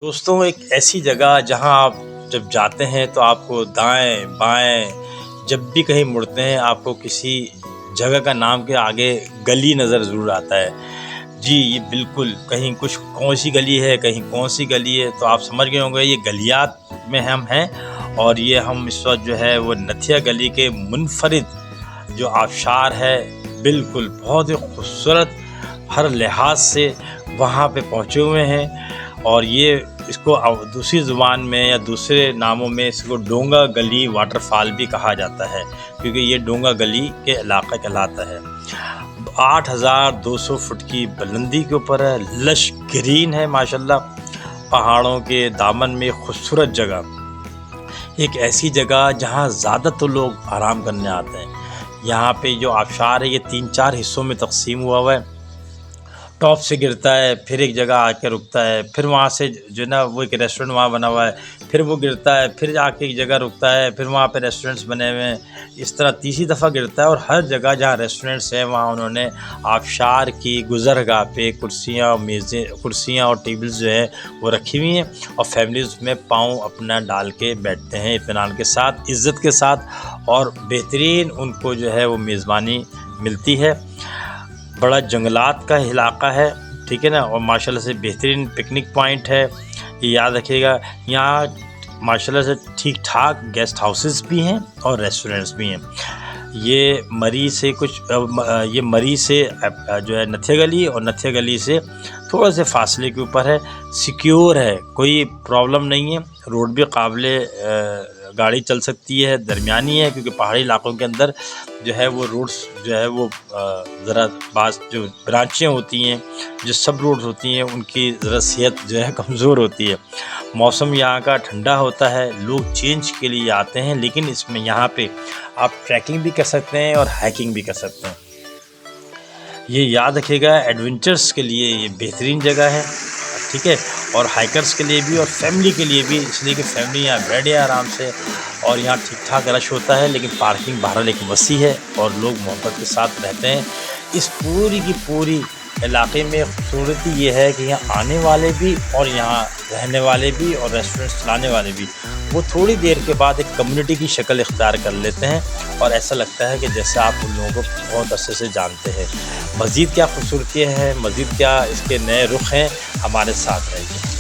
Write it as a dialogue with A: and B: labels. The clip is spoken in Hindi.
A: दोस्तों, एक ऐसी जगह जहां आप जब जाते हैं तो आपको दाएं बाएं जब भी कहीं मुड़ते हैं आपको किसी जगह का नाम के आगे गली नज़र ज़रूर आता है। जी, ये बिल्कुल कहीं कुछ कौन सी गली है, कहीं कौन सी गली है, तो आप समझ गए होंगे ये गलियात में हम हैं। और ये हम इस वक्त जो है वो नथिया गली के मुनफरिद जो आबशार है, बिल्कुल बहुत ही खूबसूरत हर लिहाज से वहाँ पे पहुँचे हुए हैं। और ये इसको दूसरी ज़ुबान में या दूसरे नामों में इसको डोंगा गली वाटरफॉल भी कहा जाता है, क्योंकि ये डोंगा गली के इलाका कहलाता है। 8,200 फुट की बुलंदी के ऊपर है, लश ग्रीन है माशाल्लाह, पहाड़ों के दामन में खूबसूरत जगह। एक ऐसी जगह जहाँ ज़्यादा तो लोग आराम करने आते हैं। यहाँ पे जो आबशार है ये 3-4 हिस्सों में तकसीम हुआ है। टॉप से गिरता है, फिर एक जगह आके रुकता है, फिर वहाँ से जो है ना वो एक रेस्टोरेंट वहाँ बना हुआ है, फिर वो गिरता है, फिर जाके एक जगह रुकता है, फिर वहाँ पे रेस्टोरेंट्स बने हुए हैं। इस तरह तीसरी दफ़ा गिरता है और हर जगह जहाँ रेस्टोरेंट्स हैं वहाँ उन्होंने आबशार की गुज़रगाह पे कुर्सियाँ और टेबल्स जो है वो रखी हुई हैं, और फैमिलीज़ में पाँव अपना डाल के बैठते हैं इत्मीनान के साथ, इज़्ज़त के साथ, और बेहतरीन उनको जो है वो मेज़बानी मिलती है। बड़ा जंगलात का इलाका है, ठीक है ना, और माशाल्लाह से बेहतरीन पिकनिक पॉइंट है। ये याद रखिएगा, यहाँ माशाल्लाह से ठीक ठाक गेस्ट हाउसेस भी हैं और रेस्टोरेंट्स भी हैं। ये मरी से जो है नथिया गली, और नथिया गली से थोड़ा से फासले के ऊपर है। सिक्योर है, कोई प्रॉब्लम नहीं है, रोड भी काबिले गाड़ी चल सकती है, दरमियानी है, क्योंकि पहाड़ी इलाकों के अंदर जो है वो रोड्स जो है वो ज़रा बास जो ब्रांचें होती हैं, जो सब रोड्स होती हैं, उनकी ज़रा सेहत जो है कमज़ोर होती है। मौसम यहाँ का ठंडा होता है, लोग चेंज के लिए आते हैं, लेकिन इसमें यहाँ पे आप ट्रैकिंग भी कर सकते हैं और हाइकिंग भी कर सकते हैं। ये याद रखिएगा, एडवेंचर्स के लिए ये बेहतरीन जगह है, ठीक है, और हाइकर्स के लिए भी और फैमिली के लिए भी, इसलिए कि फैमिली यहाँ बैठे आराम से, और यहाँ ठीक ठाक रश होता है, लेकिन पार्किंग बहरहाल एक वसी है और लोग मोहब्बत के साथ रहते हैं। इस पूरी की पूरी इलाके में खूबसूरती ये है कि यहाँ आने वाले भी और यहाँ रहने वाले भी और रेस्टोरेंट चलाने वाले भी वो थोड़ी देर के बाद एक कम्युनिटी की शक्ल इख्तियार कर लेते हैं, और ऐसा लगता है कि जैसे आप उन लोगों को बहुत अरसे से जानते हैं। मज़ीद क्या खूबसूरती है, मज़ीद क्या इसके नए रुख हैं, हमारे साथ रहिए।